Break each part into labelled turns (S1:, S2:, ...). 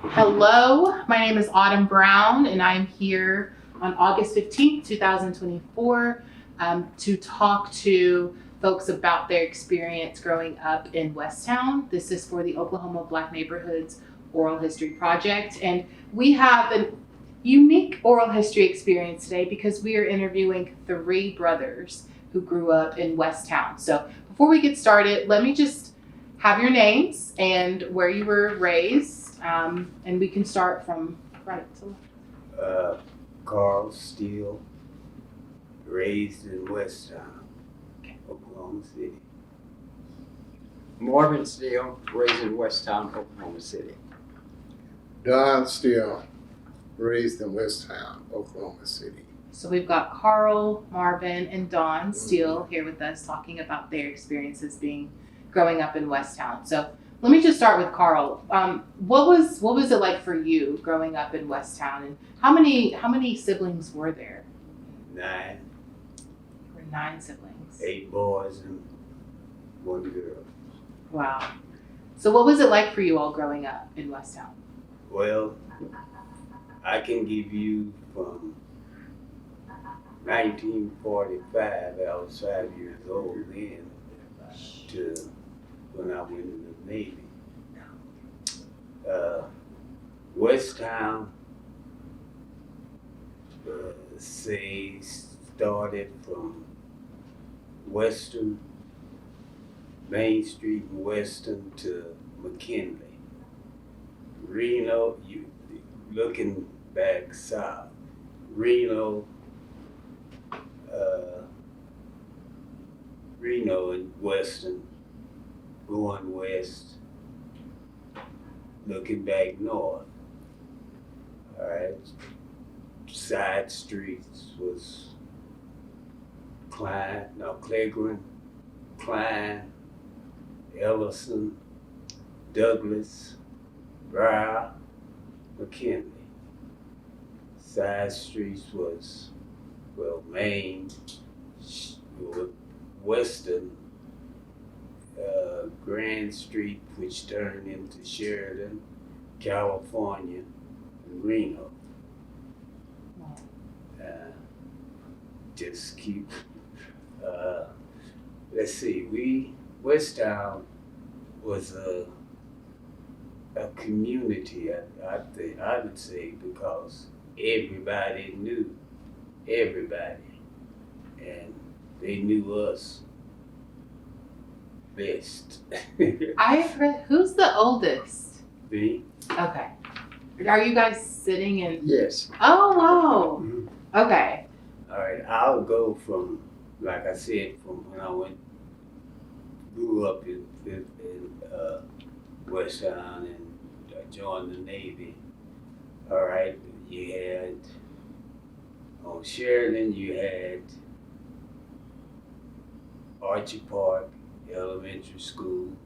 S1: Hello, my name is Autumn Brown, and I'm here on August 15th, 2024, to talk to folks about their experience growing up in Westtown. This is for the Oklahoma Black Neighborhoods Oral History Project, and we have a unique oral history experience today because we are interviewing three brothers who grew up in Westtown. So before we get started, let me just have your names and where you were raised, and we can start from right to left.
S2: Don Steele, raised in Westtown, Oklahoma City.
S3: Marvin Steele, raised in Westtown, Oklahoma City.
S4: Don Steele, raised in Westtown, Oklahoma City.
S1: So we've got Carl, Marvin, and Don Steele here with us talking about their experiences growing up in Westtown. So let me just start with Carl. What was it like for you growing up in Westtown, and how many siblings were there?
S2: 9.
S1: There were 9 siblings.
S2: 8 boys and 1 girl.
S1: Wow. So what was it like for you all growing up in Westtown?
S2: Well, I can give you from 1945, I was 5 years old then, to when I went in the Navy. Westtown, say, started from Western, Main Street and Western to McKinley. Reno, you looking back south, Reno and Western, going west, looking back north. All right, side streets was Cleghorn, Klein, Ellison, Douglas, Brow, McKinley. Side streets was, Main, Western, Grand Street, which turned into Sheridan, California, and Reno. Just keep, let's see, Westtown was a community, I would say, because everybody knew everybody, and they knew us best.
S1: Who's the oldest?
S2: Me?
S1: Okay. Are you guys sitting in?
S3: Yes.
S1: Oh, wow. Okay.
S2: All right, I'll go from, like I said, from when I grew up in Westtown and joined the Navy. All right, you had, on Sheridan, you had Archie Park Elementary School,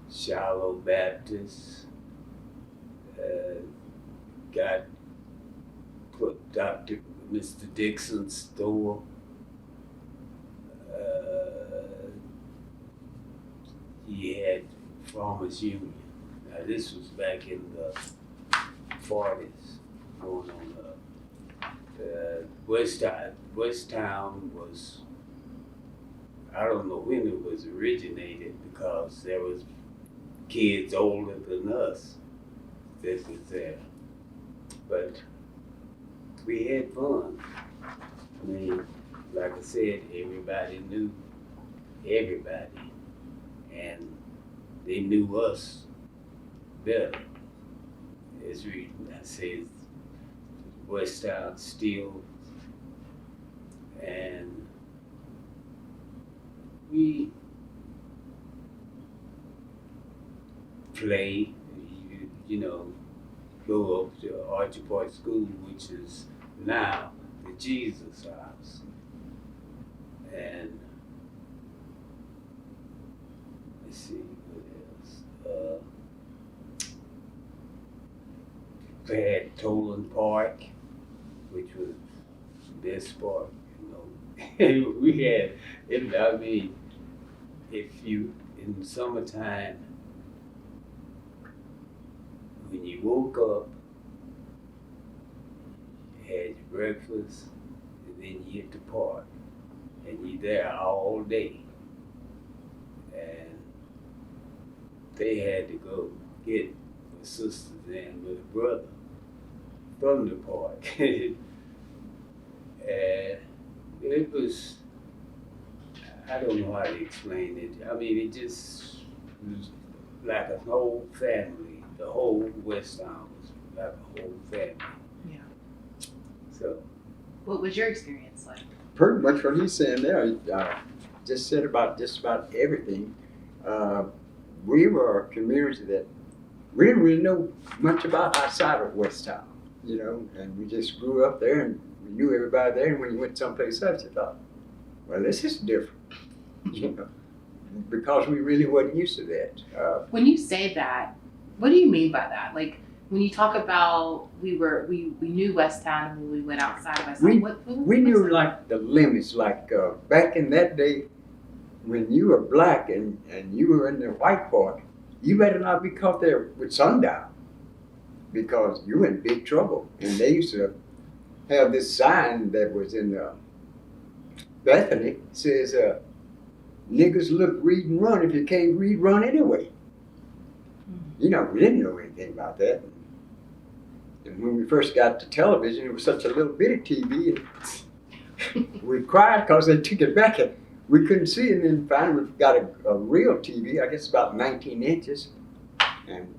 S2: Shiloh Baptist, got put Mr. Dixon's store. He had Farmers Union. Now this was back in the 40s, going on up. Westtown was, I don't know when it was originated, because there was kids older than us that was there. But we had fun. I mean, like I said, everybody knew everybody, and they knew us better. As I said, Westtown Steel, and we play, go up to Archie Park School, which is now the Jesus House. And let's see what else. They had Toland Park, which was this park, we had, if you, in summertime, when you woke up, you had your breakfast, and then you hit the park, and you there all day. And they had to go get my sisters and with a brother from the park. And it was, I don't know how to explain it. I mean, it just was like a whole family. The whole West Town was like a whole family.
S1: Yeah.
S2: So,
S1: What was your experience like?
S3: Pretty much what he's saying there, just said about just about everything. We were a community that we didn't really know much about outside of West Town, you know, and we just grew up there and we knew everybody there. And when you went someplace else, you thought, well, this is different, you know, because we really wasn't used to that.
S1: When you say that, what do you mean by that? Like when you talk about we knew West Town and when we went outside of West Town, what
S3: We knew like the limits, like back in that day, when you were black and you were in the white part, you better not be caught there with sundown because you were in big trouble. And they used to have this sign that was in Bethany, says, niggas look, read, and run. If you can't read, run anyway. You know, we didn't know anything about that. And when we first got to television, it was such a little bitty TV. And we cried because they took it back. And we couldn't see it. And then finally we got a real TV, I guess about 19 inches. And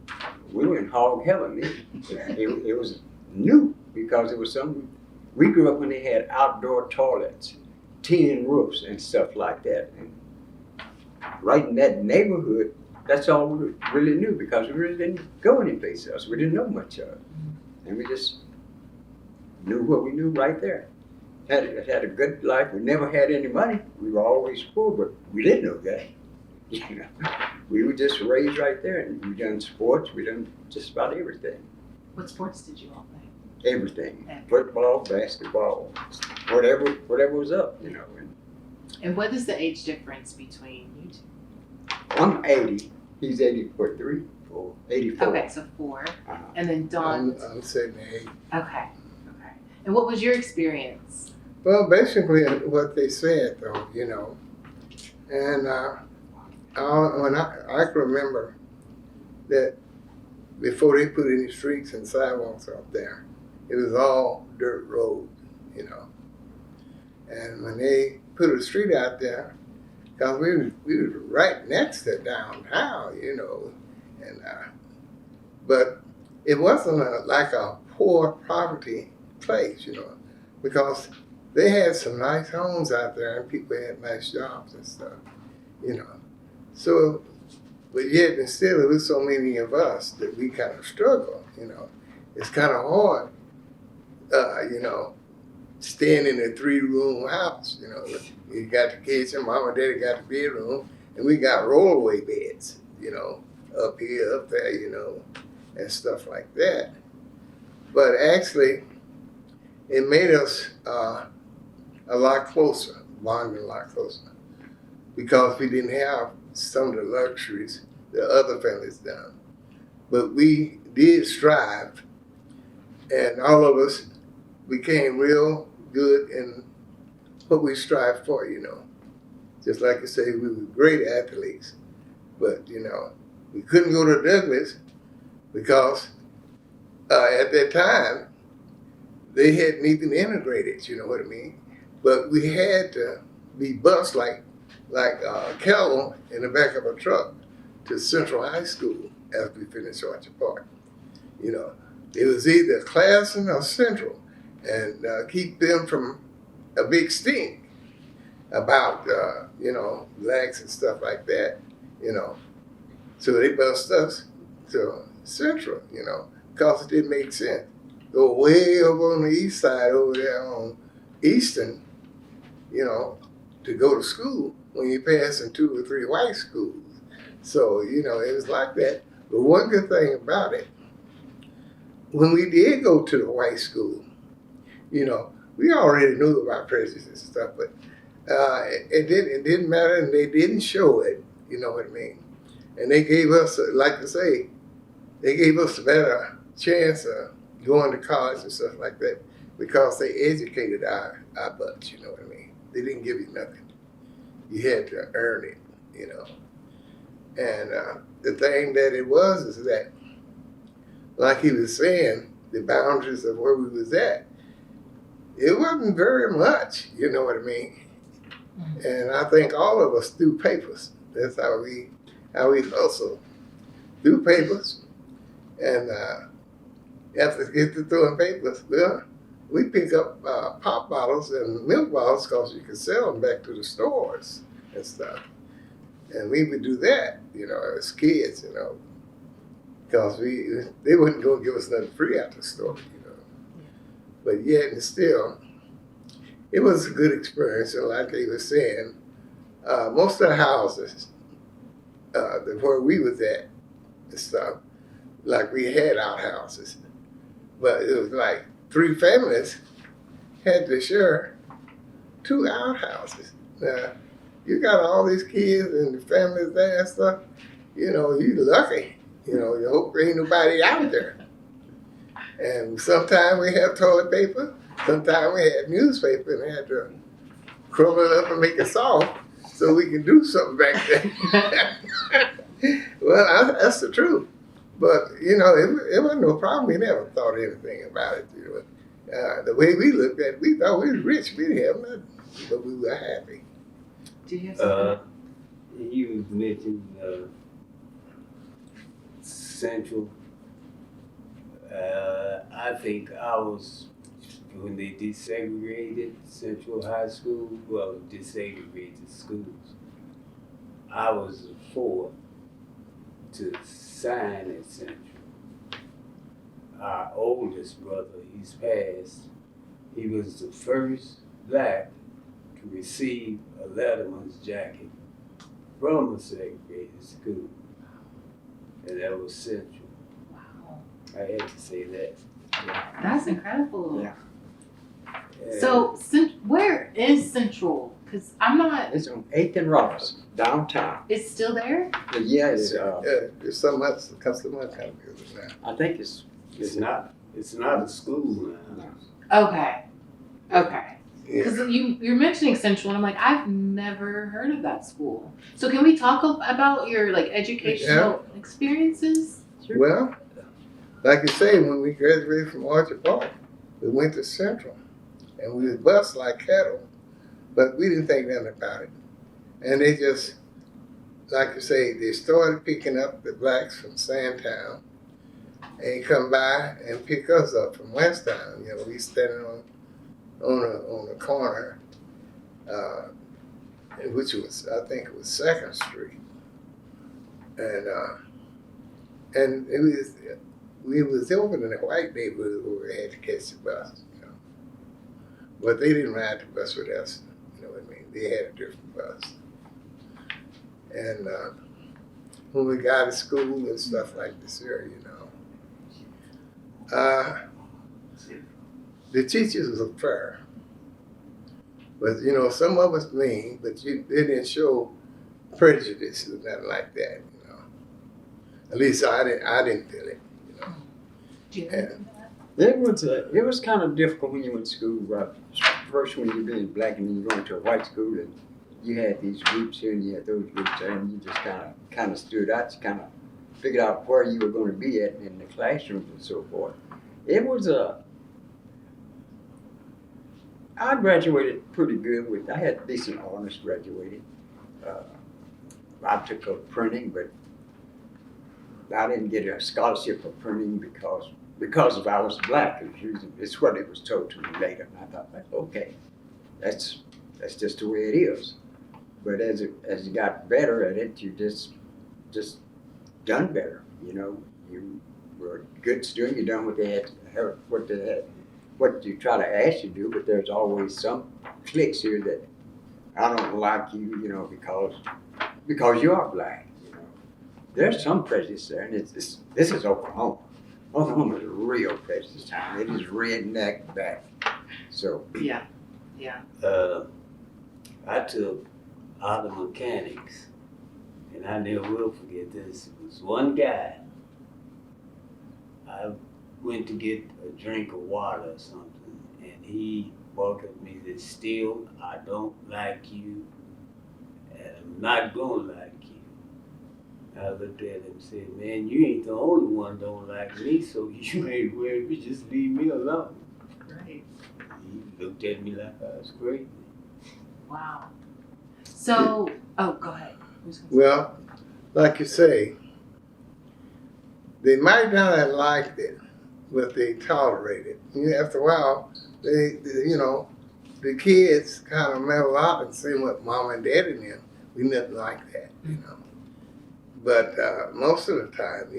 S3: we were in hog heaven. It was new because it was something. We grew up when they had outdoor toilets, tin roofs and stuff like that. And right in that neighborhood, that's all we really knew because we really didn't go anyplace else. We didn't know much of it. And we just knew what we knew right there. Had a good life. We never had any money. We were always poor, but we didn't know that. You know, we were just raised right there, and we done sports. We done just about everything.
S1: What sports did you all play?
S3: Everything.
S1: Okay.
S3: Football, basketball, whatever was up. You know.
S1: And what is the age difference between you two?
S3: I'm 80. He's 83, 84.
S1: Okay, so 4. And then Don.
S4: I'm 78.
S1: Okay. And what was your experience?
S4: Well, basically what they said though, you know, and when I can remember that before they put any streets and sidewalks up there, it was all dirt road, you know. And when they put a street out there, because we were right next to downtown, you know, and but it wasn't like a poor poverty place, you know, because they had some nice homes out there and people had nice jobs and stuff, you know. So, but yet and still, there was so many of us that we kind of struggle, you know. It's kind of hard, you know, staying in a 3-room house, you know. You got the kitchen, mom and daddy got the bedroom, and we got rollaway beds, you know, up here, up there, you know, and stuff like that. But actually, it made us a lot closer, bonding a lot closer, because we didn't have some of the luxuries that other families done. But we did strive, and all of us became real good in what we strive for, you know. Just like you say, we were great athletes, but, you know, we couldn't go to Douglas because at that time, they hadn't even integrated, you know what I mean? But we had to be bused like cattle in the back of a truck to Central High School after we finished Orchard Park. You know, it was either Classen or Central, and keep them from a big stink about, you know, blacks and stuff like that, you know. So they bused us to Central, you know, because it didn't make sense. Go way over on the east side over there on Eastern, you know, to go to school when you're passing 2 or 3 white schools. So, you know, it was like that. But one good thing about it, when we did go to the white school, you know, we already knew about prejudice and stuff, but it didn't matter, and they didn't show it, you know what I mean? And they gave us, like I say, they gave us a better chance of going to college and stuff like that because they educated our butts, you know what I mean? They didn't give you nothing. You had to earn it, you know. And the thing that it was is that, like he was saying, the boundaries of where we was at, it wasn't very much, you know what I mean? And I think all of us do papers. That's how we hustle. Do papers. And after get to doing papers, well, we pick up pop bottles and milk bottles because you could sell them back to the stores and stuff. And we would do that, you know, as kids, you know, because they wouldn't go give us nothing free at the store, you know. But yet and still, it was a good experience. And like they were saying, most of the houses where we was at and stuff, like we had outhouses, but it was like 3 families had to share 2 outhouses. Now, you got all these kids and the families there and stuff, you know, you lucky. You know, you hope there ain't nobody out there. And sometimes we have toilet paper, sometimes we had newspaper and had to crumble it up and make it soft so we can do something back there. Well, that's the truth. But, you know, it wasn't no problem. We never thought anything about it. You know. The way we looked at it, we thought we was rich. We didn't have nothing, but we were happy.
S1: Do you have something?
S2: You mentioned Central. I think when they desegregated Central High School, well, desegregated schools, I was the 4th to sign at Central. Our oldest brother, he's passed, he was the first black to receive a letterman's jacket from a segregated school, and that was Central.
S1: Wow.
S2: I had to say that.
S1: That's incredible.
S3: Yeah.
S2: And
S1: So, where is Central? Because I'm not.
S3: It's on 8th and Robertson, downtown.
S1: It's still there?
S3: But yeah, it's,
S4: There's so much customer kind of building now.
S3: I think it's
S2: not a school now.
S1: Okay. Okay. Because you're mentioning Central, and I'm like, I've never heard of that school. So can we talk about your like educational experiences?
S4: Well, like you say, when we graduated from OOHRP, we went to Central, and we was bused like cattle, but we didn't think nothing about it. And they just, like you say, they started picking up the blacks from Sandtown, and come by and pick us up from Westtown. You know, we standing on a corner, which was, I think it was 2nd Street, and we was over in a white neighborhood where we had to catch the bus, you know. But they didn't ride the bus with us, you know what I mean? They had a different bus. And when we got to school and stuff like this here, you know, the teachers were fair. But, you know, some of us mean, but they didn't show prejudice or nothing like that, you know. At least I didn't feel it, you know.
S1: Do you
S4: And,
S3: it was kind of difficult when you went to school. First, when you're being black and then you're going to a white school, and you had these groups here and you had those groups there, and you just kind of stood out. You kind of figured out where you were going to be at in the classrooms and so forth. It was I graduated pretty good I had decent honors graduating. I took up printing, but I didn't get a scholarship for printing because if I was black. It's what it was told to me later, and I thought, okay, that's just the way it is. But as you got better at it, you just done better. You know, you were a good student. You done what you try to ask you to do. But there's always some cliques here that I don't like you, you know, because you are black. You know, there's some prejudice there, and this is Oklahoma. Oklahoma is a real prejudice town. It is redneck back. So
S1: Yeah.
S2: I took auto mechanics, and I never will forget this. It was one guy I went to get a drink of water or something, and he walked up to me and said, "Steele, I don't like you, and I'm not gonna like you." I looked at him and said, "Man, you ain't the only one don't like me, so you ain't worried. You just leave me alone."
S1: Right.
S2: He looked at me like I was crazy.
S1: Wow. So, oh, go ahead.
S4: Well, like you say, they might not have liked it, but they tolerated it. After a while, the kids kind of mellow out and see what mom and dad and them, we nothing like that, But most of the time,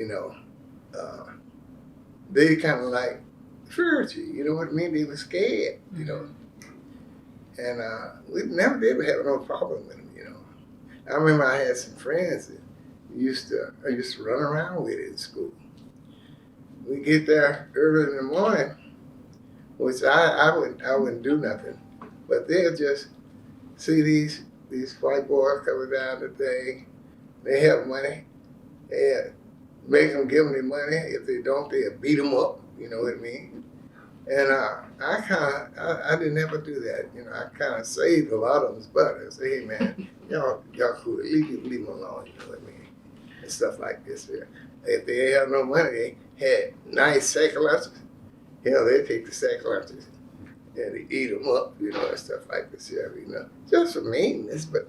S4: they kind of like feared you, you know what I mean? They were scared, And we never did have no problem with them, I remember I had some friends that I used to run around with in school. We get there early in the morning, which I wouldn't do nothing, but they'll just see these white boys coming down the thing. They have money, and make them give them their money. If they don't, they'll beat them up. You know what I mean? And I didn't ever do that. I kind of saved a lot of them's butt. I say, "Hey man, y'all cool. Leave them alone." You know what I mean? And stuff like this here. If they have no money, they had nice sack lunches. They take the sack lunches and they eat them up, and stuff like this here. Just for meanness, but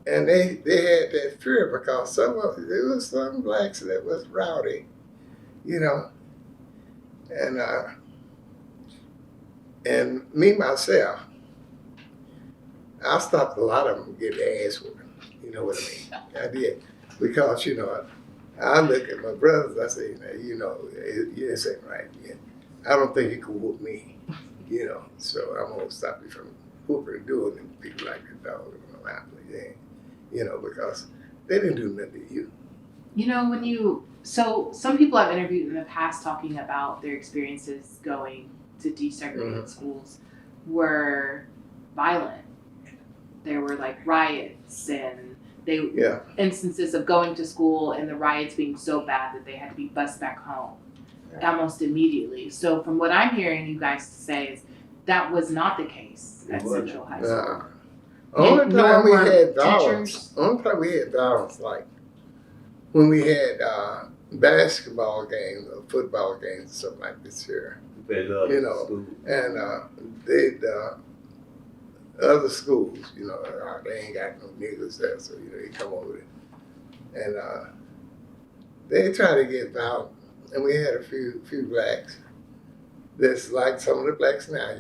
S4: and they had that fear because there was some blacks that was rowdy, and me myself, I stopped a lot of them getting ass whooping. You know what I mean? I did. Because, I look at my brothers, I say, this ain't right. I don't think you can whoop me, so I'm going to stop you from whooping and doing and people like that dog around me, because they didn't do nothing to you.
S1: So some people I've interviewed in the past talking about their experiences going to desegregated schools were violent. There were like riots and instances of going to school and the riots being so bad that they had to be bused back home almost immediately. So from what I'm hearing you guys say is that was not the case at Central High School.
S4: Only time we had violence, like when we had basketball games or football games or something like this here. And other schools, they ain't got no niggas there, so they come over there. And they try to get violent. And we had a few blacks that's like some of the blacks now,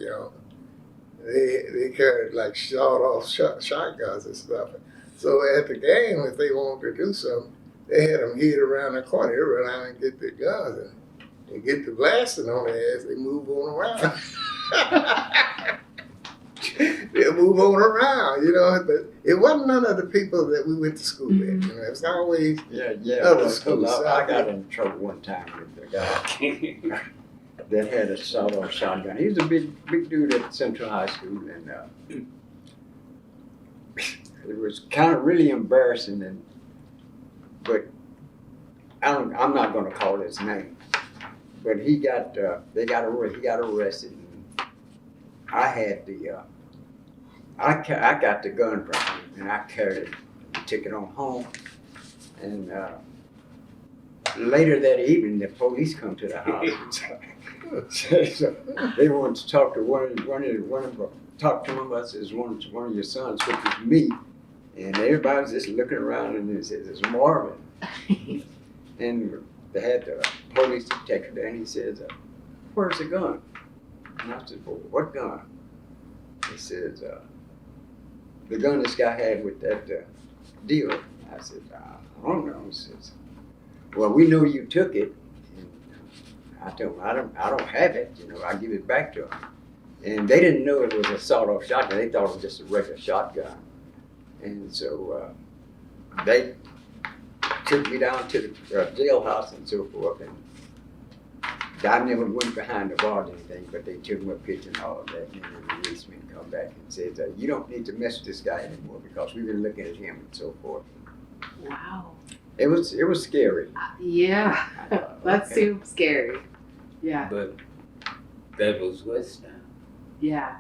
S4: They carried like shotguns and stuff. So at the game, if they wanted to do something, they had them hid around the corner. They run out and get their guns and get the blasting on their ass. They move on around. They'll move on around, but it wasn't none of the people that we went to school with. It was always other schools.
S3: I got in trouble one time with a guy that had a sawed-off shotgun. He was a big dude at Central High School, and it was kind of really embarrassing. But I'm not going to call his name. But he got arrested. And I had I got the gun from him, and I carried it, took it on home, and later that evening, the police come to the house. So they wanted to talk to one of us as one of your sons, which was me, and everybody was just looking around, and it says it's Marvin, and they had the police detective there, and he says, "Where's the gun?" And I said, "Well, what gun?" He says, "The gun this guy had with that dealer." I said, "I don't know." He says, "Well, we know you took it." And I told him, I don't have it. I give it back to him. And they didn't know it was a sawed-off shotgun. They thought it was just a regular shotgun. And so they took me down to the jailhouse and so forth. And I never went behind the bars or anything, but they took my picture and all of that, and they released me and come back and said, "You don't need to mess with this guy anymore because we've been looking at him," and so forth.
S1: Wow.
S3: It was scary.
S1: Yeah, that
S2: Okay.
S1: seems scary. Yeah,
S2: But that was West Town.
S1: yeah.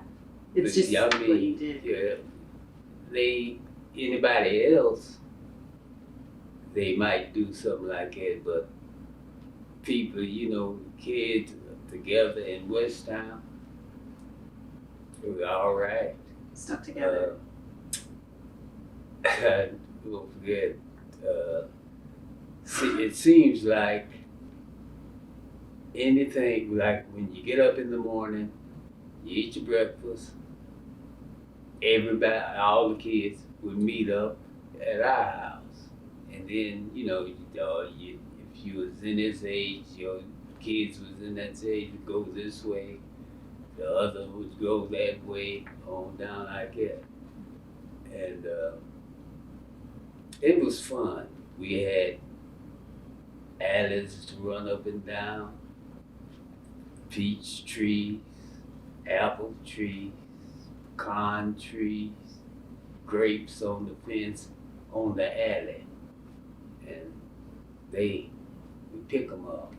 S1: It's
S2: But,
S1: just
S2: I
S1: what you
S2: mean,
S1: did.
S2: yeah, anybody else, they might do something like that, but people, kids together in West Town, it was all right.
S1: Stuck together.
S2: I won't forget, it seems like anything, like when you get up in the morning, you eat your breakfast, everybody, all the kids would meet up at our house. And then, if you was in this age, your kids was in that age, would go this way, the other would go that way, on down like that. And it was fun. We had alleys to run up and down, peach trees, apple trees, con trees, grapes on the fence on the alley, and they would pick them up.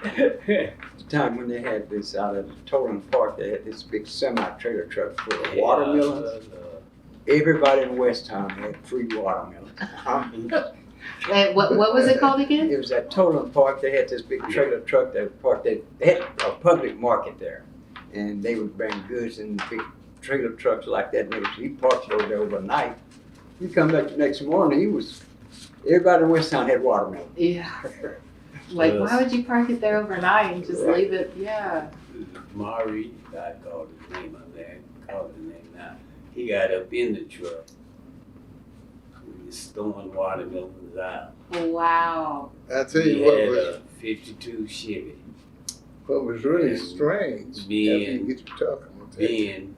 S3: The time when they had this out at the Toland Park, they had this big semi-trailer truck full of watermelons. Everybody in West Town had free watermelons. I mean,
S1: And what was it called again?
S3: it was at Toland Park. They had this big trailer truck that parked. They had a public market there, and they would bring goods in big trailer trucks like that. And he parked over there overnight. He come back the next morning. Everybody in West Town had watermelon.
S1: Yeah. Like, why would you park it there overnight and just leave it? Yeah.
S2: Marvin, I called his name up there. Called his name now. He got up in the truck. He was throwing watermelons out.
S1: Wow.
S4: I tell
S2: He
S4: you what
S2: had
S4: was
S2: a '52 Chevy.
S4: really
S2: and
S4: strange.
S2: me
S4: after you
S2: and-
S4: get your talk, I'm gonna tell you.
S2: Then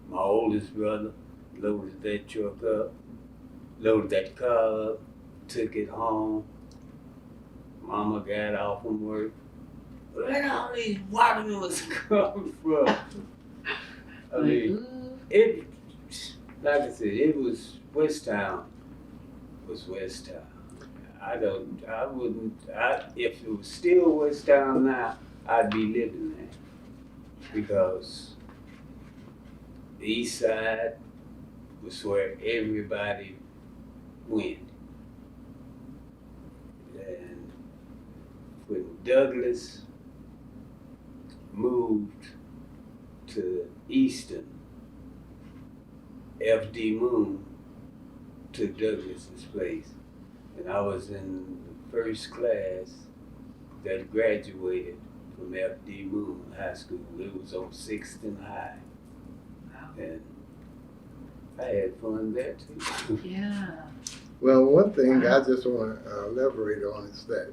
S2: my oldest brother loaded that truck up, loaded that car up, took it home. Mama got off from work. Where all these watermelons come from? I
S1: Like,
S2: mean,
S1: ooh.
S2: it, like I said, it was West Town. Was West Town. If it was still West Town now, I'd be living there. Because the East Side was where everybody went. And when Douglas moved to Easton, F.D. Moon took Douglas's place. And I was in the first class that graduated from F.D. Moon High School. It was on 6th and High. And I had fun there too.
S1: Yeah.
S4: Well, one thing I just want to elaborate on is that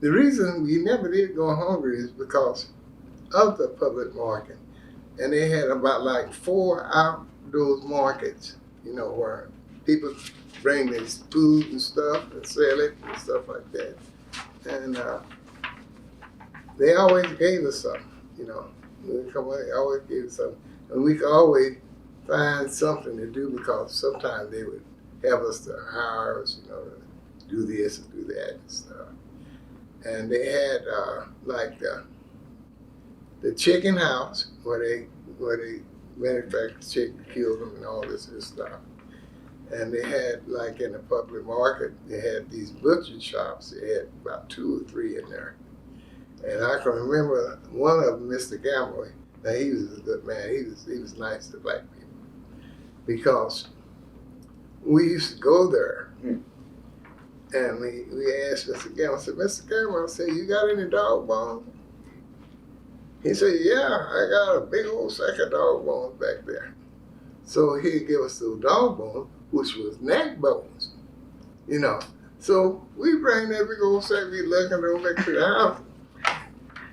S4: the reason we never did go hungry is because of the public market. And they had about like 4 outdoor markets, where people bring their food and stuff and sell it and stuff like that. And they always gave us something, When we come away, they always gave us something. And we could always find something to do because sometimes they would have us to hire us, to do this and do that and stuff. And they had the chicken house where they manufacture chicken, kill them and all this stuff. And they had, like in the public market, they had these butcher shops. They had about 2 or 3 in there. And I can remember one of them, Mr. Gamble. Now he was a good man. He was nice to black people. Because we used to go there and we asked Mr. Gamble, I said, Mr. Gamble, I said, you got any dog bones? He said, yeah, I got a big old sack of dog bones back there. So he'd give us those dog bones, which was neck bones, So we bring that big old sack, we looking over back to the house.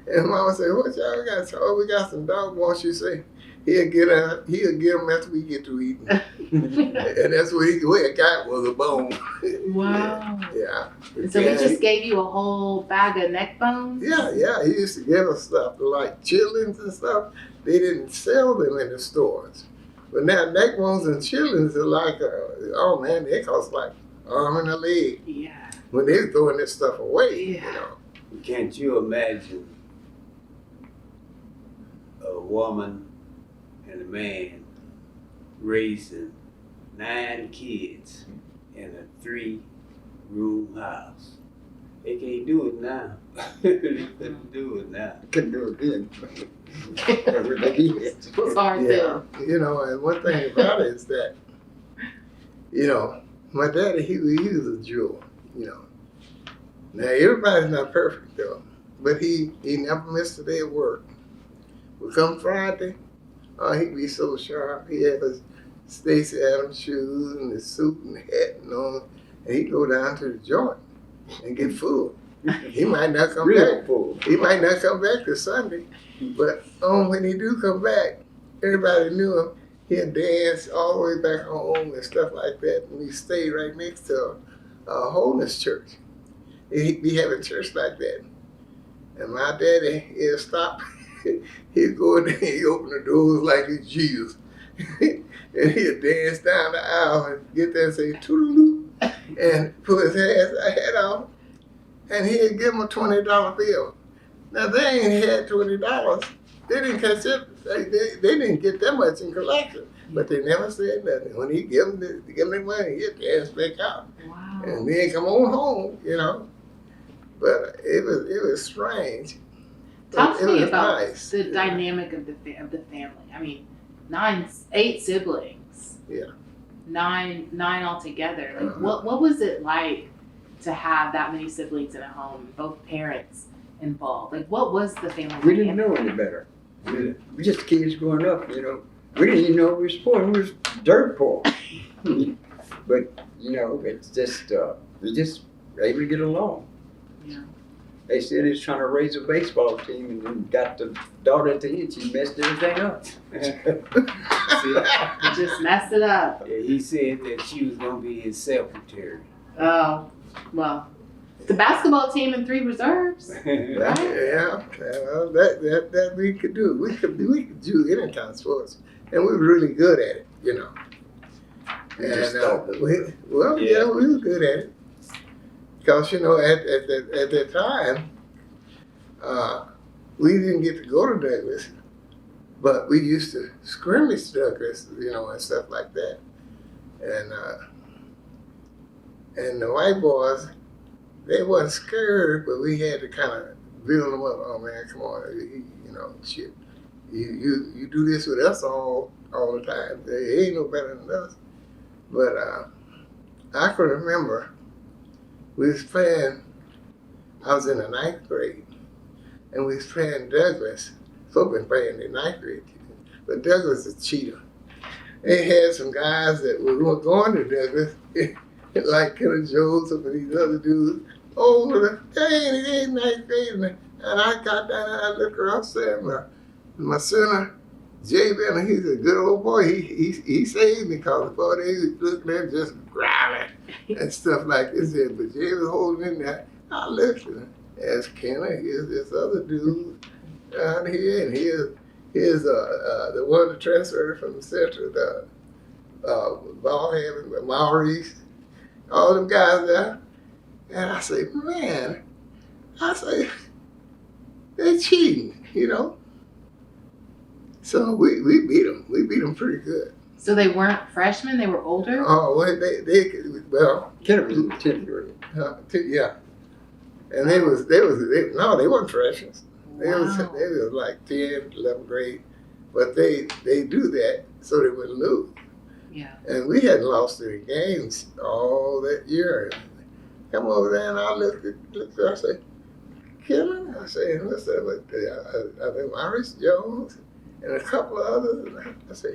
S4: And Mama said, what y'all got? So, we got some dog bones. She said, he'll get them after we get to eating. And that's what he got was a bone.
S1: Wow.
S4: Yeah.
S1: So he just gave you a whole bag of neck bones?
S4: Yeah. He used to give us stuff like chitlins and stuff. They didn't sell them in the stores. But now neckbones and chillings are like, oh man, they cost like arm and a leg
S1: Yeah.
S4: when they're throwing this stuff away.
S1: Yeah.
S4: You know.
S2: Can't you imagine a woman and a man raising 9 kids in a 3-room house? They can't do it now. They couldn't do it now.
S3: Couldn't do it then.
S1: It was hard
S4: Yeah.
S1: to.
S4: You know, and one thing about it is that, you know, my daddy, he was a jewel, you know. Now, everybody's not perfect, though, but he never missed a day of work. Well, come Friday, oh, he'd be so sharp. He had his Stacey Adams shoes and his suit and hat and all, and he'd go down to the joint and get food. He might not come
S3: Real
S4: back.
S3: full.
S4: He might not come back to Sunday, but when he do come back, everybody knew him. He'd dance all the way back home and stuff like that. And we stayed right next to a holiness church. He'd be having church like that. And my daddy, he'd stop. He'd go in there, he'd open the doors like it's Jesus. And he'd dance down the aisle and get there and say, toodaloo, and put his head out. And he'd give him a $20 bill. Now they ain't had $20. They didn't catch it. They didn't get that much in collection, but they never said nothing. When he give them the money, he'd dance back out,
S1: Wow.
S4: and then come on home, you know. But it was strange.
S1: Talk
S4: It
S1: to me
S4: was
S1: about
S4: nice.
S1: the dynamic of the family. I mean, 8 siblings.
S4: Yeah.
S1: Nine altogether. Like,
S4: Uh-huh.
S1: what was it like to have that many siblings in a home, both parents involved? Like, what was the family?
S3: We didn't
S1: dynamic?
S3: know any better. We just kids growing up, you know. We didn't even know we was poor. We was dirt poor. But, you know, it's just, we just able to get along.
S1: Yeah.
S3: They said he was trying to raise a baseball team and then got the daughter at the end. She messed everything up.
S1: You just messed it up.
S2: Yeah, he said that she was gonna be his secretary.
S1: Oh, well, the basketball team and 3 reserves.
S4: Yeah, that we could do. We could do any kind of sports, and we were really good at it, you know.
S3: We just
S4: And
S3: thought that
S4: we were good at it. Because, you know, at that time, we didn't get to go to Douglas, but we used to scrimmage Douglas, you know, and stuff like that. And the white boys, they wasn't scared, but we had to kind of build them up. Oh man, come on, you know, shit. You do this with us all the time. They ain't no better than us. But I can remember we was playing. I was in the 9th grade, and we was playing Douglas. Folk been playing in 9th grade, but Douglas is a cheater. They had some guys that were going to Douglas, like Kenneth Joseph and these other dudes. Oh, they ain't 9th grade, and I got down and I looked around, said, my son, Jay Benner, he's a good old boy. He saved me because boy, they was looking at him just growling and stuff like this. But Jay was holding in there. I looked at him. As Kenner, here's this other dude down here, and here's the one that transferred from the Central, the ball having Maurice, all them guys there. And I say, man, they cheating, you know. So we beat them. We beat them pretty good.
S1: So they weren't freshmen; they were older.
S4: Oh, well,
S3: Kenneth was in the 10th grade.
S4: yeah. And they weren't freshmen. They
S1: Wow.
S4: was like 10th, 11th grade, but they do that so they wouldn't lose.
S1: Yeah.
S4: And we hadn't lost any games all that year. Come over there and I looked at I said, Kevin? I said, what's that? I think Maurice Jones and a couple of others.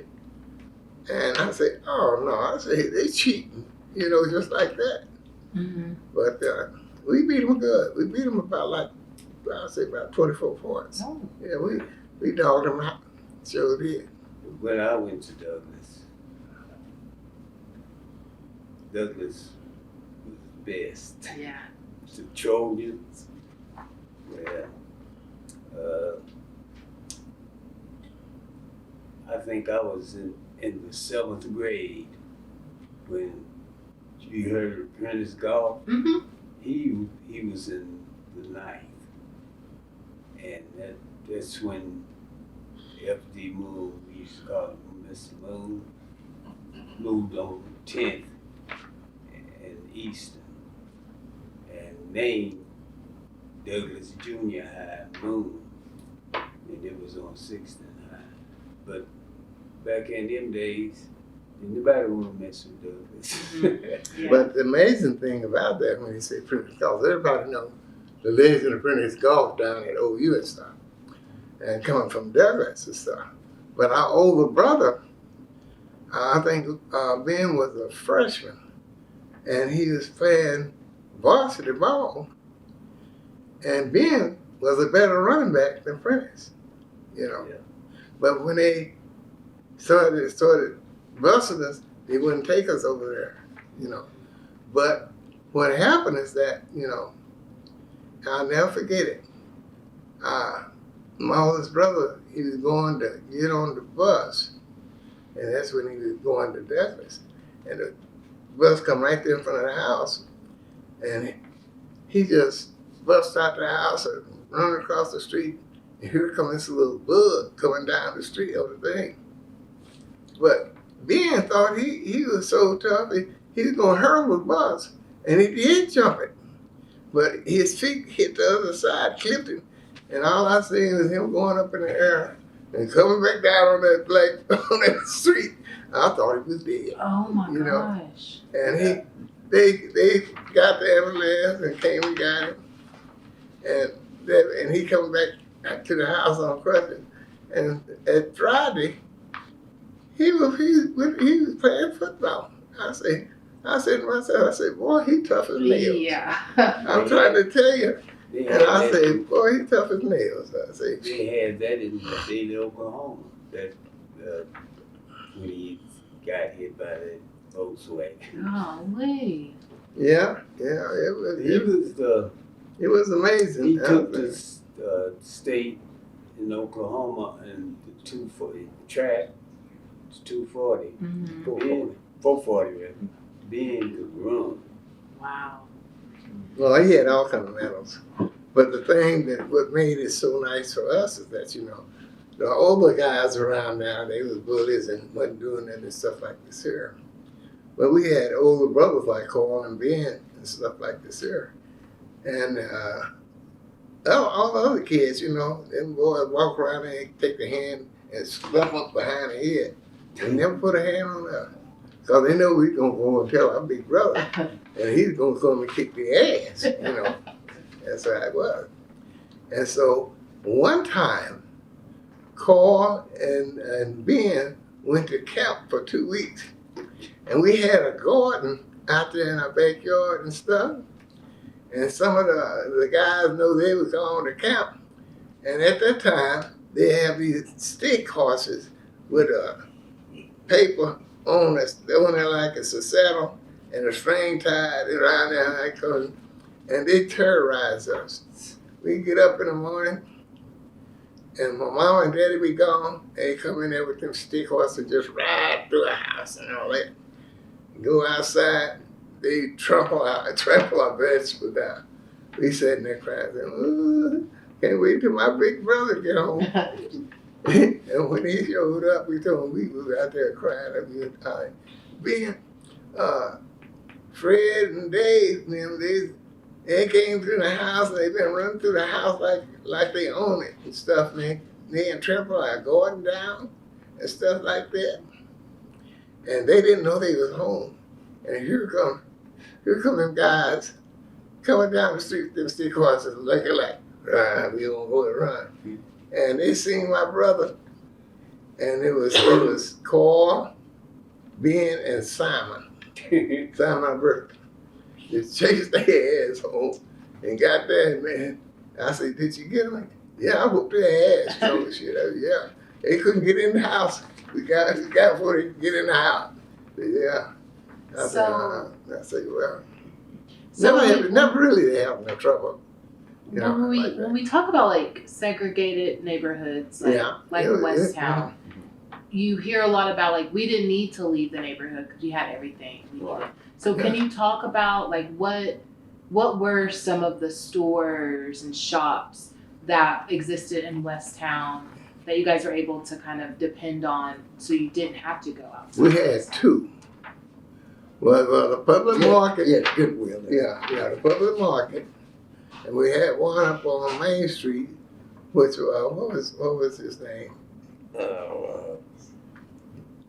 S4: And I said, oh no, I said, they cheating, you know, just like that.
S1: Mm-hmm.
S4: But we beat them good. We beat them about 24 points.
S1: Oh.
S4: Yeah, we dogged them out. Sure did.
S2: When I went to Douglas was the best.
S1: Yeah.
S2: The Trojans. Yeah. I think I was in the 7th grade when you heard of Apprentice Golf.
S1: Mm-hmm.
S2: He was in the 9th, and that's when F.D. Moon, we used to call him Mr. Moon, moved on 10th and Eastern, and named Douglas Junior High Moon, and it was on 6th and High. But back in them days, nobody want to mess with Douglas.
S1: Yeah.
S4: But the amazing thing about that, when you say Apprentice Golf, everybody knows the legend of Apprentice Golf down at OU and stuff, and coming from Douglas and stuff. But our older brother, I think Ben was a freshman, and he was playing varsity ball, and Ben was a better running back than Prentice, you know.
S2: Yeah.
S4: But when they started busting us, they wouldn't take us over there, you know. But what happened is that, you know, I'll never forget it. My oldest brother, he was going to get on the bus, and that's when he was going to Douglas. And the bus come right there in front of the house, and he just bust out the house and run across the street, and here comes this little bug coming down the street of the thing. But Ben thought he was so tough, he was going to hurdle the bus, and he did jump it. But his feet hit the other side, clipped him, and all I seen was him going up in the air and coming back down on that street. I thought he was dead.
S1: Oh my
S4: You know.
S1: gosh.
S4: And they got the ambulance and came and got him, and he come back to the house on crutches. And at Friday, he was playing football. I said to myself, boy, he tough as nails.
S1: Yeah.
S4: I'm trying to tell you.
S2: They
S4: And
S2: had
S4: I
S2: that-
S4: said, boy, he tough as nails. I said,
S2: They had that in Daly, Oklahoma. That when he got hit by that Volkswagen.
S1: Golly.
S4: yeah, it was amazing.
S2: He took this state in Oklahoma and the 240 track. It's 240.
S1: Mm-hmm.
S2: 440 rather. Being could run.
S1: Wow.
S4: Well, he had all kind of medals. But the thing what made it so nice for us is that, you know, the older guys around now, they was bullies and wasn't doing any stuff like this here. But we had older brothers like Carl and Ben and stuff like this here. And all the other kids, you know, them boys walk around and take the hand and slap up behind the head. They never put a hand on us. Because they know we're going to go and tell our big brother. And he's going to come and kick the ass, you know. That's how it was. And so one time, Carl and Ben went to camp for 2 weeks. And we had a garden out there in our backyard and stuff. And some of the guys know they was going to camp. And at that time, they have these stick horses with a paper on it like it's a saddle and a string tied around there like and they terrorize us. We get up in the morning and my mom and daddy be gone. They come in there with them stick horses, just ride through the house and all that. Go outside, they trample our vegetables down. We sitting there crying, saying, can't wait till my big brother get home. And when he showed up, we told him we was out there crying a good time. Ben, Fred and Dave, they came through the house and they been running through the house like they own it and stuff, man. They and trample our garden down and stuff like that. And they didn't know they was home. And here come them guys coming down the street, them stick horses looking like, we gonna go and run. And they seen my brother, and it was Carl, Ben, and Simon. Simon, my brother. Just chased their ass home and got there, man. I said, did you get them? Yeah, I whooped their ass. So shit, yeah. They couldn't get in the house. We got before they could get in the house. Yeah. I said, well, never really have no trouble. You know,
S1: when we talk about like segregated neighborhoods, like Westtown, you hear a lot about like we didn't need to leave the neighborhood because we had everything we needed.
S3: Right.
S1: So can you talk about like what were some of the stores and shops that existed in West Town that you guys were able to kind of depend on so you didn't have to go outside?
S4: We had two. Well, the public market.
S3: Yeah, Goodwill.
S4: Yeah, the public market, and we had one up on Main Street, which what was his name?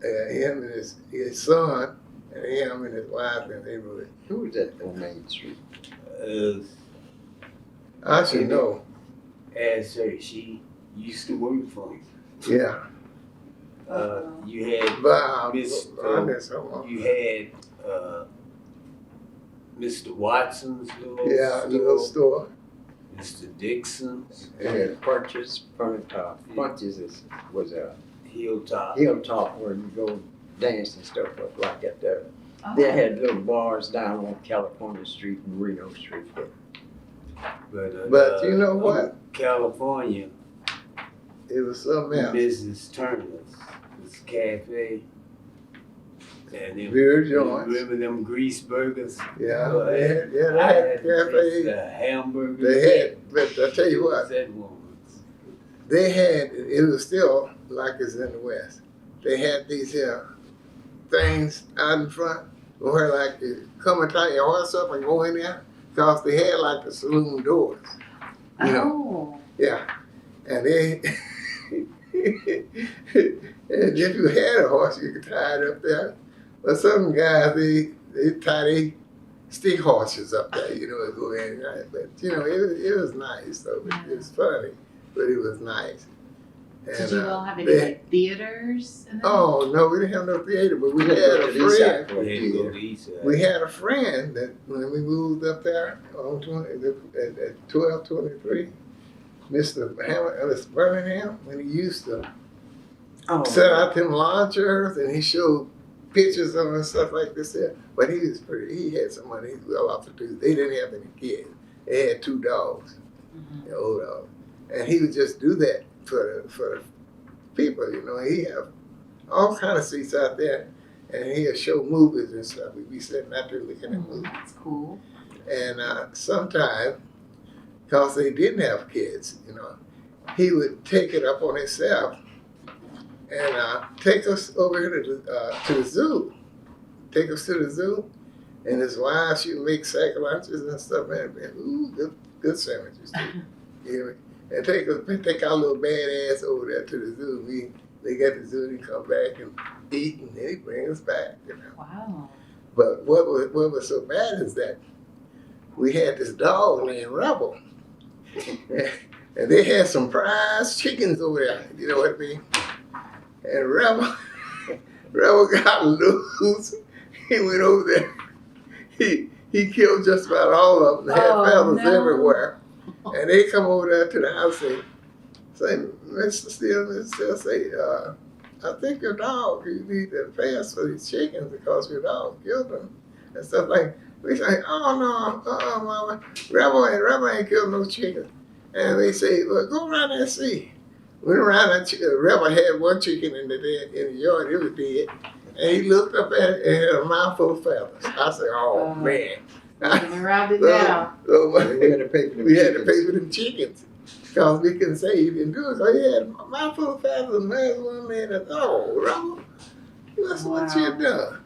S4: Him and his son, and him and his wife, and they were.
S3: Who was that on Main Street?
S4: I should know.
S2: Ask her. She used to work for him.
S4: Yeah,
S2: You had
S4: but
S2: Mr. You had Mr. Watson's little
S4: yeah, little store.
S2: Mr. Dixon's
S3: And Purchase was a
S2: Hilltop.
S3: hilltop where you go dance and stuff like that there.
S1: Oh.
S3: They had little bars down on California Street and Reno Street.
S4: But you know what?
S2: California
S4: It was something else.
S2: Business Terminus, this cafe. And them,
S4: Beer joints.
S2: remember them grease burgers?
S4: Yeah,
S2: Well,
S4: they had
S2: I had
S4: cafes.
S2: the hamburgers.
S4: They had, but I tell you what,
S2: That ones.
S4: they had, it was still like it's in the West. They had these things out in front where like you come and tie your horse up and go in there because they had like the saloon doors. You know, yeah. And they, and if you had a horse, you could tie it up there. But some guys, they tie their stick horses up there, you know, and go in. Right? But, you know, it was nice, though. It was funny, but it was nice. And,
S1: Did you all have any like theaters? In there?
S4: Oh, no, we didn't have no theater, but we had a friend.
S2: We had to go to East Side.
S4: We had a friend that when we moved up there on at 1223, Mr. Birmingham, when he used to set out them launchers and he showed pictures of them and stuff like this there. But he had some money, he was well off to do. They didn't have any kids. They had 2 dogs, the old dogs. And he would just do that for the people, you know. He have all kind of seats out there and he'll show movies and stuff. We'd be sitting out there looking at movies.
S1: That's cool.
S4: And sometimes, because they didn't have kids, you know, he would take it up on himself and take us over here to the zoo. Take us to the zoo, and his wife, she would make sack lunches and stuff, man. Ooh, good sandwiches too. You know, and take our little bad ass over there to the zoo. They get the zoo, and come back and eat, and then he bring us back. You know.
S1: Wow.
S4: But what was so bad is that we had this dog named Rebel. And they had some prize chickens over there, you know what I mean? And Rebel got loose. He went over there. He killed just about all of them. They had feathers everywhere. And they come over there to the house and say, Mr. Steele say, I think your dog, you need to pay us for these chickens because your dog killed them and stuff like that. We say, oh no, mama, Rebel ain't killed no chicken. And they say, well, go around there and see. Went around and Rebel had one chicken in the yard, it was dead. And he looked up at it and had a mouthful of feathers. I said, oh man.
S1: Around it now.
S4: So
S3: we had to pay for them chickens.
S4: them chickens. Because we couldn't say he didn't do it. So he had a mouthful of feathers and there's one man that, oh, Rebel, that's what you've done.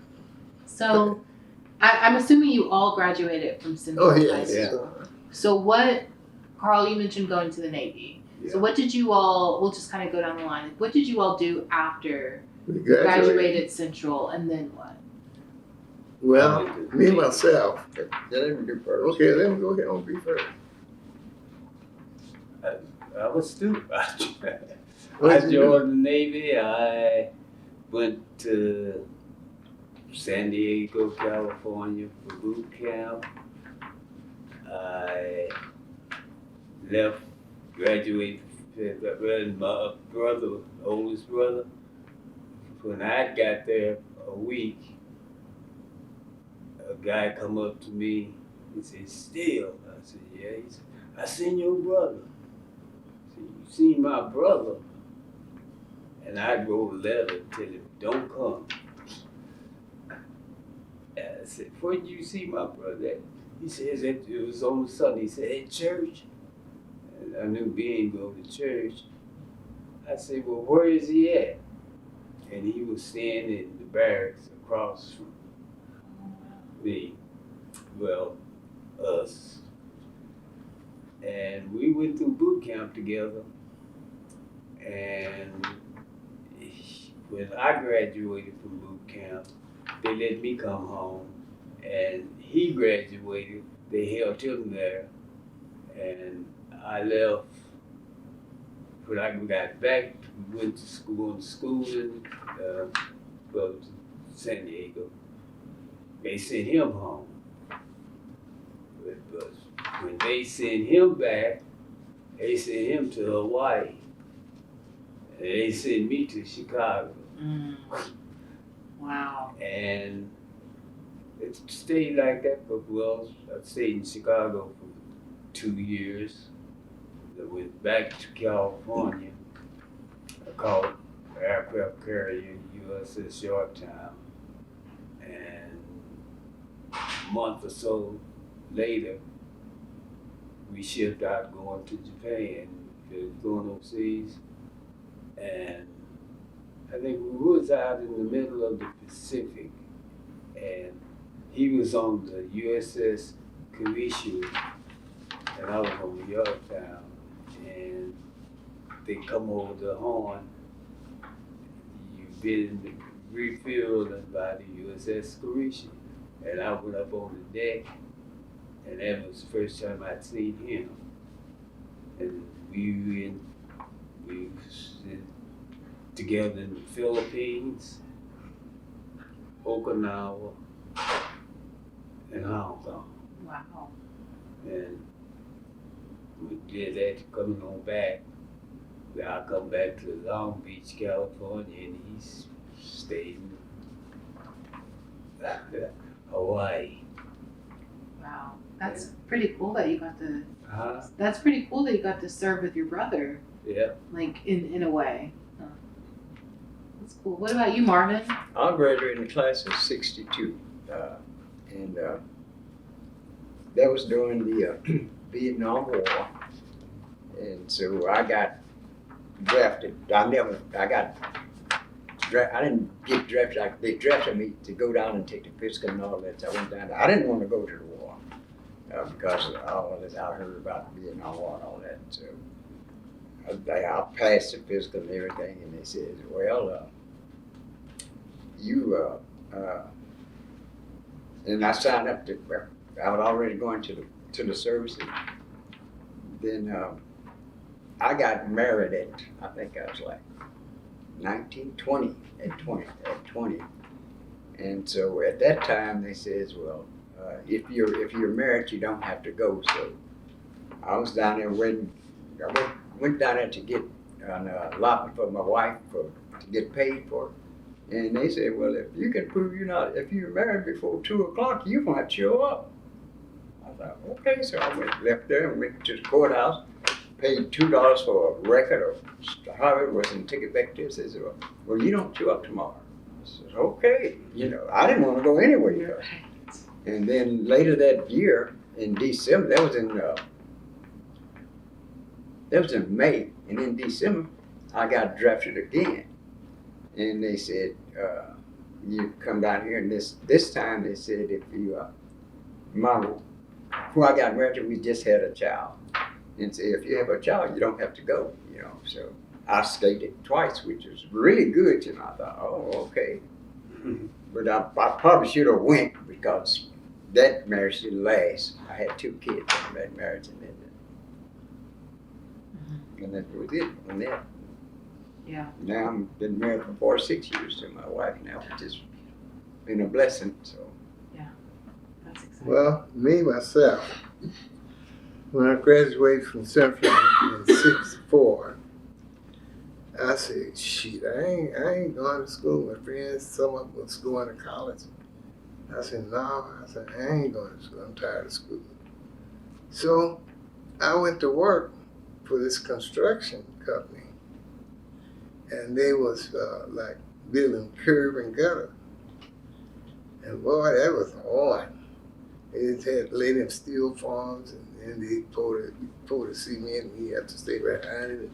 S1: So I'm assuming you all graduated from Central High School. So what, Carl, you mentioned going to the Navy.
S4: Yeah.
S1: So what did you all, we'll just kind of go down the line. What did you all do after
S4: We
S1: you graduated Central and then what?
S4: Well, me myself.
S3: Let me do first.
S4: Okay, let me go ahead and be first.
S2: I was stupid.
S4: What
S2: I
S4: did you
S2: joined the Navy. I went to San Diego, California for boot camp. I left, graduated, my brother, oldest brother. When I got there a week, a guy come up to me, he said, Steele. I said, yeah. He said, I seen your brother. I said, you seen my brother? And I wrote a letter telling him, don't come. And I said, where did you see my brother at? He says it was on Sunday. He said, at church. And I knew Ben go to church. I said, well, where is he at? And he was staying in the barracks across from me, well, us. And we went through boot camp together. And when I graduated from boot camp, they let me come home. And he graduated, they held him there. And I left. When I got back, we went to school in well, San Diego. They sent him home. But when they sent him back, they sent him to Hawaii. And they sent me to Chicago.
S1: Wow.
S2: And it stayed like that for, well, I stayed in Chicago for 2 years. I went back to California. I called aircraft carrier USS Yorktown. And a month or so later, we shipped out going to Japan, going overseas. And I think we was out in the middle of the Pacific, and he was on the USS Kyushu, and I was on the Yorktown, and they come over the horn. You've been refilled by the USS Kyushu, and I went up on the deck, and that was the first time I'd seen him. And we was together in the Philippines, Okinawa, and Hong Kong.
S1: Wow.
S2: And we did that coming on back. I come back to Long Beach, California, and he's stayed in Hawaii.
S1: Wow. That's pretty cool that you got to.
S2: Huh?
S1: That's pretty cool that you got to serve with your brother.
S2: Yeah.
S1: Like in a way. Huh. That's cool. What about you, Marvin?
S3: I graduated in the class of '62, and that was during the Vietnam War, and so I got drafted. I didn't get drafted. They drafted me to go down and take the physical and all that. So I went down. I didn't want to go to the war because of all this I heard about the Vietnam War and all that. So I passed the physical and everything, and they said, well, and I signed up to. I was already going to the services. Then I got married at, I think I was like 1920 at 20. And so at that time they says, well, if you're married, you don't have to go. So I was down there I went down there to get an allotment for my wife to get paid for it. And they said, well, if you can prove if you're married before 2 o'clock, you might show up. I thought, okay, so I left there and went to the courthouse, paid $2 for a record or however it was, and took it back there. They said, well, you don't show up tomorrow. I said, okay. I didn't want to go anywhere. And then later that year, in December, that was in May, and in December, I got drafted again. And they said, you come down here, and this time they said, if you, before I got married, we just had a child. And say, if you have a child, you don't have to go, So I stayed twice, which was really good, I thought, oh, okay. But I probably should have went because that marriage didn't last. I had 2 kids from that marriage, and that was it on that.
S1: Yeah.
S3: Now I've been married for 46 years to my wife now, which has been a blessing. So.
S1: Yeah, that's exciting.
S4: Well, me, myself, when I graduated from Central in '64, I said, shit, I ain't going to school. My friends, some of them was going to college. I said, no, I ain't going to school. I'm tired of school. So I went to work for this construction company. and they was like building curb and gutter. And boy, that was hard. They just had to lay them steel farms, and then they pour the cement, and you have to stay behind it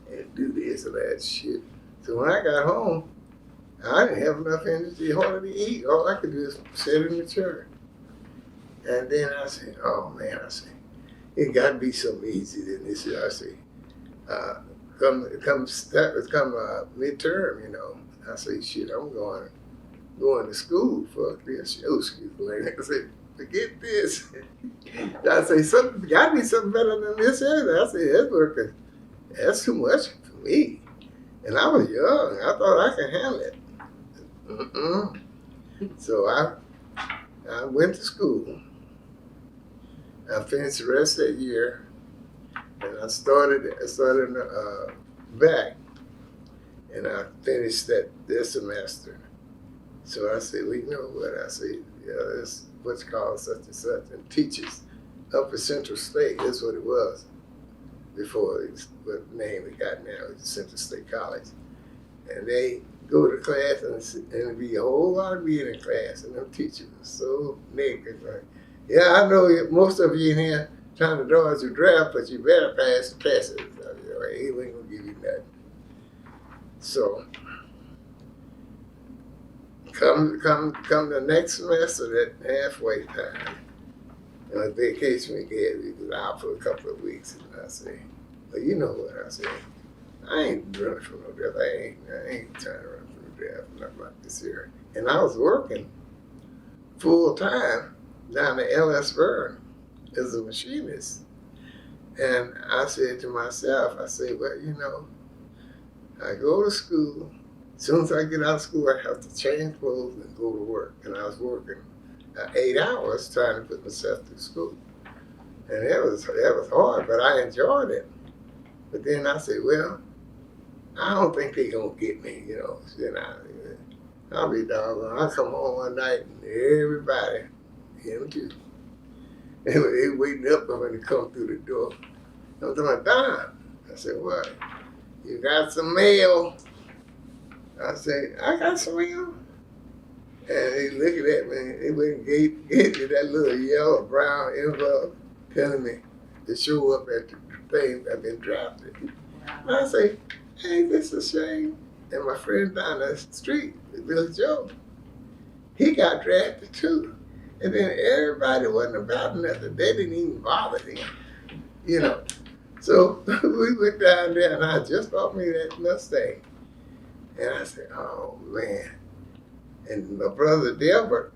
S4: and do this and that shit. So when I got home, I didn't have enough energy hardly to eat. All I could do is sit in the chair. And then I said, oh man, I said, it got to be something easy than this. I said, come midterm, you know. I say, shit, I'm going to school for this show school. I said, forget this. I say, something got to be something better than this. I said, that's working. That's too much for me. And I was young. I thought I could handle it. So I went to school. I finished the rest of that year, and I started back, and I finished that semester. So I said, well, you know what? I said, yeah, that's what's called such and such, and teachers up at Central State. That's what it was before it's what name it got now. It's Central State College, and they go to class and it'd be a whole lot of being in class, and them teachers are so negative. Like, yeah, I know most of you in here trying to dodge your draft, but you better pass the classes. He ain't gonna give you nothing. So come the next semester, that halfway time, vacation we was out for a couple of weeks, and I say, well, you know what I said? I ain't running for no draft. I ain't trying to run for no draft, nothing like this here. And I was working full time down at L.S. Verne as a machinist. And I said to myself, I said, well, you know, I go to school. As soon as I get out of school, I have to change clothes and go to work. And I was working 8 hours trying to put myself through school. And that was hard, but I enjoyed it. But then I said, well, I don't think they're going to get me, you know. I'll be doggone. I come home one night and everybody, him too, they waiting up for me to come through the door. I'm talking, Don. I said, what? You got some mail? I said, I got some mail? And he looking at me, he went and gave me that little yellow brown envelope telling me to show up at the thing I've been drafted. And I say, ain't this a shame? And my friend down the street, Billy Joe, he got drafted too. And then everybody wasn't about nothing. They didn't even bother him, you know. So we went down there, and I just bought me that Mustang. And I said, oh, man. And my brother Delbert,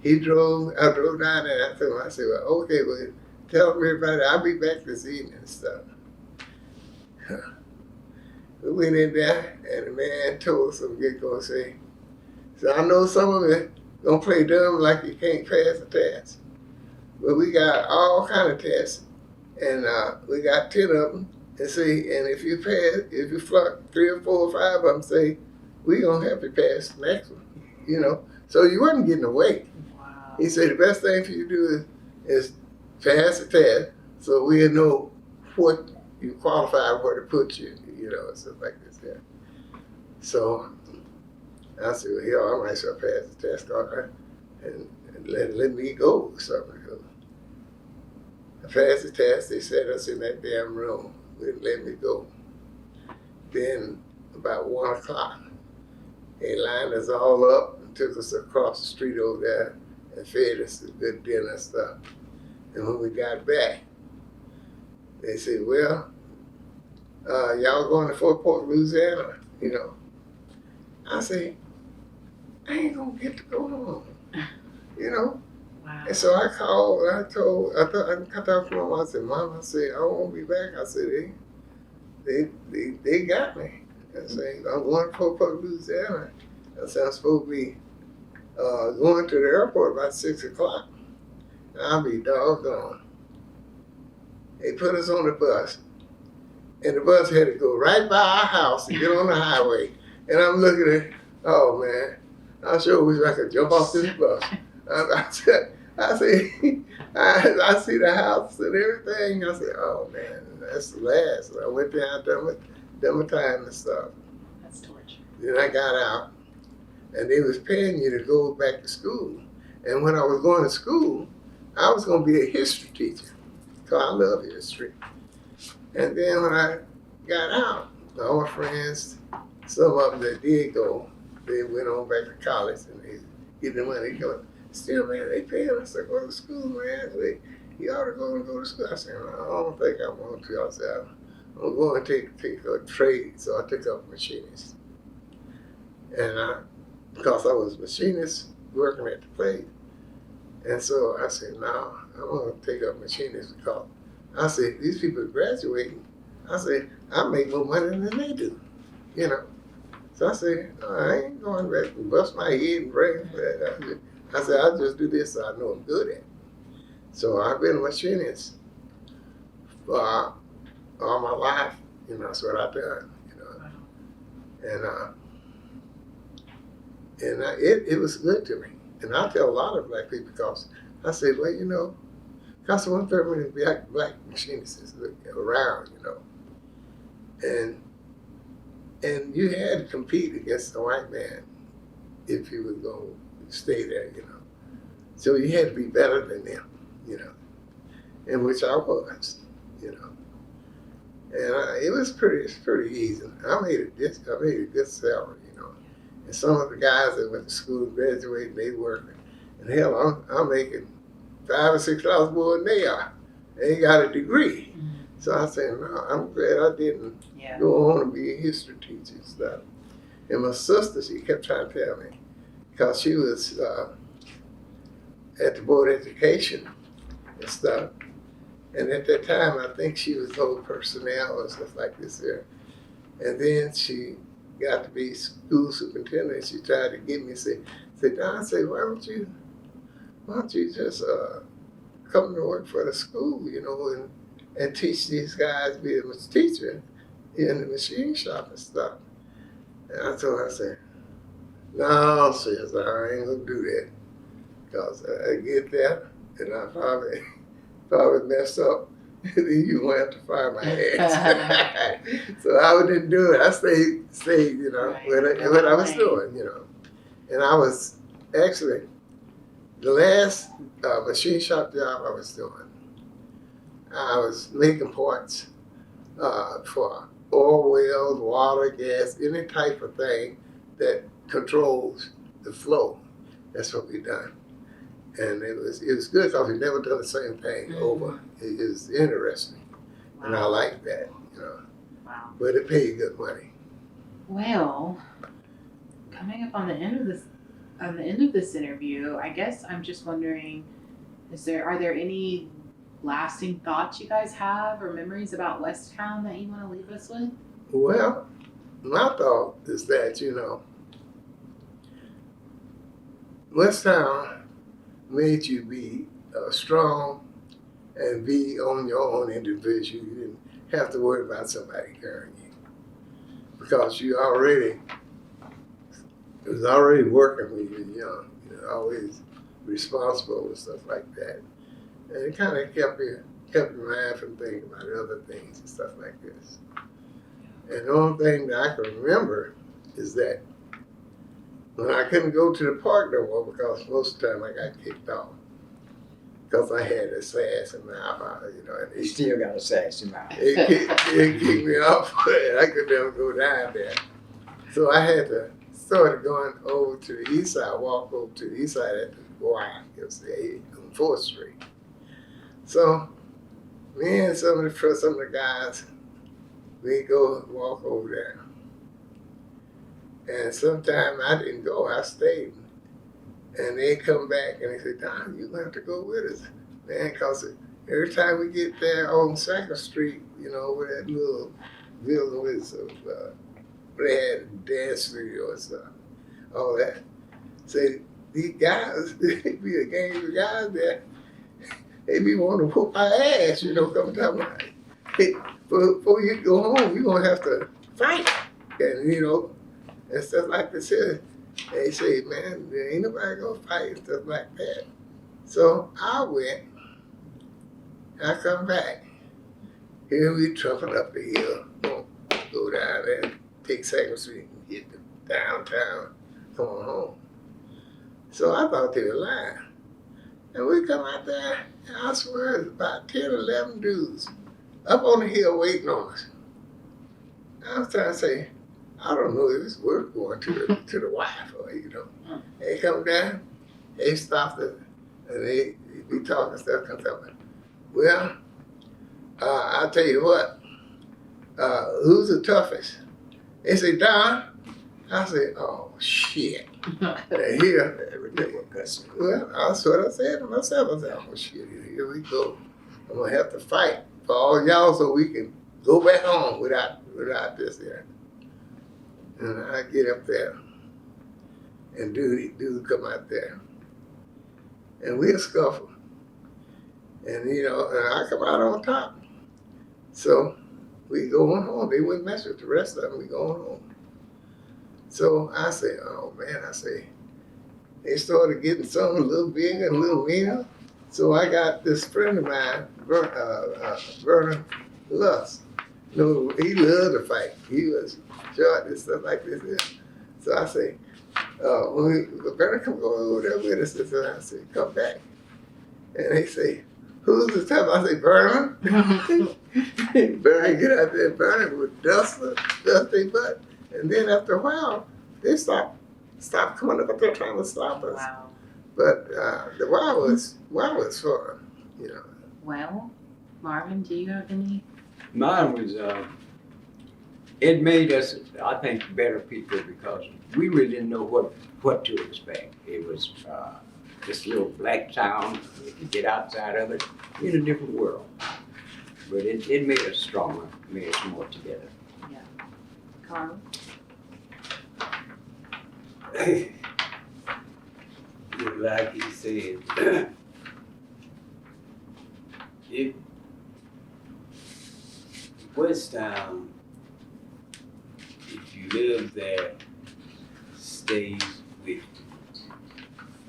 S4: I drove down there, and I told him, I said, well, okay, well, tell everybody I'll be back this evening and stuff. We went in there, and the man told us some good gonna say, so I know some of it gonna play dumb like you can't pass a test. But we got all kind of tests, and we got 10 of them. And say, and if you flunk 3 or 4 or 5 of them, say, we gonna help you pass the next one, you know. So you wasn't getting away.
S1: Wow.
S4: He said the best thing for you to do is pass the test, so we'll know what you qualify where to put you, you know, and stuff like this. Yeah. So I said, well, hell, I might as well pass the test and let me go or something. I passed the test. They set us in that damn room. Wouldn't let me go. Then about 1 o'clock, they lined us all up and took us across the street over there and fed us a good dinner and stuff. And when we got back, they said, well, y'all going to Fort Polk, Louisiana, you know. I said, I ain't gonna get to go home, you know.
S1: Wow.
S4: And so I called, I talked to Mom, I said, Mom, I said, I won't be back. I said, they got me. I said, I'm going to Fort Polk, Louisiana. I said, I'm supposed to be going to the airport about 6 o'clock. I'll be doggone. They put us on the bus, and the bus had to go right by our house to get on the highway. And I'm looking at, oh man, I sure wish I could jump off this bus. I see the house and everything. I said, oh man, that's the last. So I went down, done my time and stuff. then I got out, and they was paying you to go back to school. And when I was going to school, I was going to be a history teacher, because I love history. And then when I got out, all my friends, some of them that did go, they went on back to college and they get the money. They go, still, man, they paying us to go to school, man. You ought to go to school. I said, no, I don't think I want to. I said, I'm going to take a trade. So I took up machinist. And because I was a machinist working at the plate. And so I said, no, I'm going to take up machinist because I said, these people are graduating. I said, I make more money than they do, you know. So I said, no, I ain't going back and bust my head and break that. I said, I'll just do this so I know I'm good at it. So I've been a machinist for all my life, you know, that's what I've done, you know. And it was good to me. And I tell a lot of black people because I say, well, you know, because 1/3 million black machinists around, you know. And you had to compete against the white man if you was going to stay there, you know. So you had to be better than them, you know, in which I was, you know. And it was pretty easy. I made a good salary, you know. And some of the guys that went to school, graduated, they working. And hell, I'm making $5 or $6 more than they are. They got a degree. Mm-hmm. So I said, no, I'm glad I didn't go on and be a history teacher and stuff. And my sister, she kept trying to tell me, because she was at the Board of Education and stuff. And at that time, I think she was old personnel or stuff like this there. And then she got to be school superintendent. She tried to get me, said, Don, why don't you just come to work for the school, you know, and teach these guys, be a teacher in the machine shop and stuff. And I told her, I said, no, sis, I ain't gonna do that. Because I get there and I probably mess up. Then you won't have to fire my ass. So I didn't do it. I stayed, you know, what I was doing, you know. And I was actually, the last machine shop job I was doing, I was making parts for oil wells, water, gas, any type of thing that controls the flow. That's what we done. And it was good because we never done the same thing over. It is interesting. Wow. And I like that, you know. Wow. But it paid good money.
S1: Well, coming up on the end of this interview, I guess I'm just wondering, are there any lasting thoughts you guys have or memories about Westtown that you want to leave us with?
S4: Well, my thought is that, you know, Westtown made you be strong and be on your own individual. You didn't have to worry about somebody carrying you because it was already working when you were young. You know, always responsible and stuff like that. And it kind of kept your mind from thinking about other things and stuff like this. And the only thing that I can remember is that when I couldn't go to the park no more because most of the time I got kicked off because I had a sass in my mouth, you know. And
S3: You still got a sass in your mouth.
S4: It kicked me off, and I could never go down there. So I had to start going over to the east side, walk over to the east side at the Y, it was on 4th Street. So me and some of the guys, we go walk over there. And sometime I didn't go, I stayed. And they come back and they say, Don, you're going to have to go with us, man, because every time we get there on 2nd Street, you know, where that little building was, they had a dance studio and stuff, all that. Say, these guys, they be a gang of guys there, they be wanting to whoop our ass, you know, come down like, hey, before you go home, you're going to have to fight. And, you know, and stuff like this here. They say, man, there ain't nobody gonna fight and stuff like that. So I went, I come back. Here we trumping up the hill, go down there, take 2nd Street and hit downtown, come on home. So I thought they were lying. And we come out there, and I swear it's about 10, 11 dudes up on the hill waiting on us. I was trying to say, I don't know if it's worth going to the wife or, you know. They come down, they stopped it, and they be talking stuff, comes up. Well, I'll tell you what, who's the toughest? They say, Don. I say, oh, shit. And here, well, that's what I said to myself. I said, oh, shit, here we go. I'm going to have to fight for all y'all so we can go back home without this here. And I get up there, and dude come out there. And we'll scuffle. And, you know, and I come out on top. So we go on home. They wouldn't mess with the rest of them. We go on home. So I say, oh man, I say, they started getting something a little bigger and a little meaner. So I got this friend of mine, Vernon Luss. You know, he loved to fight. He was short and stuff like this. So I say, Vernon, come go over there with us. And I say, come back. And they say, who's the tough? I say, Vernon. Vernon get out there, Vernon would dust their butt. And then after a while, they stopped coming up there trying to stop us.
S1: Wow.
S4: But the while was fun, you know.
S1: Well, Marvin, do you have any?
S3: Mine was, it made us, I think, better people because we really didn't know what to expect. It was this little black town, you could get outside of it, in a different world. But it made us stronger, made us more together.
S1: Yeah. Carl?
S2: Like he said, if Westtown, if you live there, stays with you.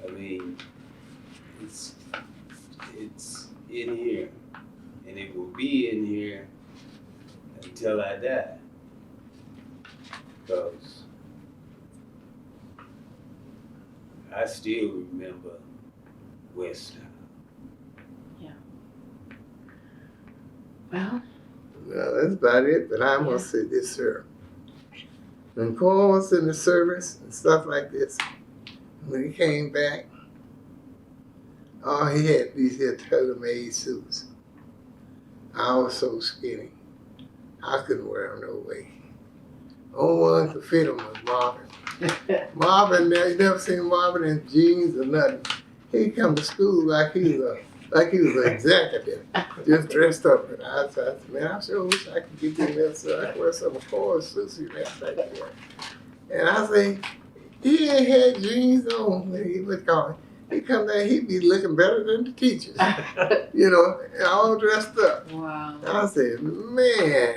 S2: I mean, it's in here, and it will be in here until I die. Because I still remember Westtown.
S1: Well,
S4: that's about it, but I'm going to say this here. When Carl was in the service and stuff like this, when he came back, he had these here tailor-made suits. I was so skinny. I couldn't wear them no way. Only one could fit him was Marvin. Marvin, you never seen Marvin in jeans or nothing. He come to school like he was an executive, just dressed up. And I said, man, I sure wish I could get him this so I could wear some of Paul's suits and that like that. And I say, he ain't had jeans on when he would call. He come there, he'd be looking better than the teachers, you know, all dressed up.
S1: wow.
S4: I said, man,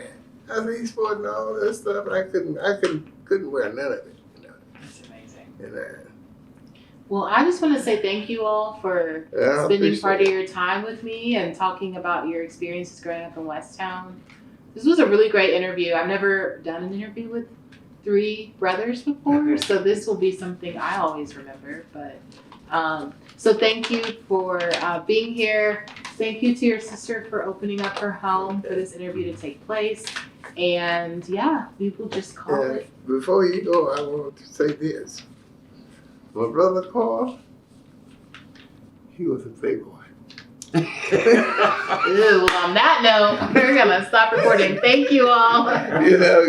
S4: he's sporting all this stuff, and I couldn't wear none of it, you know.
S1: That's amazing.
S4: And,
S1: Well, I just want to say thank you all for
S4: I
S1: spending part of
S4: appreciate
S1: your time with me and talking about your experiences growing up in Westtown. This was a really great interview. I've never done an interview with 3 brothers before, so this will be something I always remember. But so thank you for being here. Thank you to your sister for opening up her home for this interview to take place. And yeah, we will just call
S4: And
S1: it.
S4: before you go, I want to say this. My brother Carl, he was a playboy.
S1: Ooh, well, on that note, we're going to stop recording. Thank you all.
S4: You know,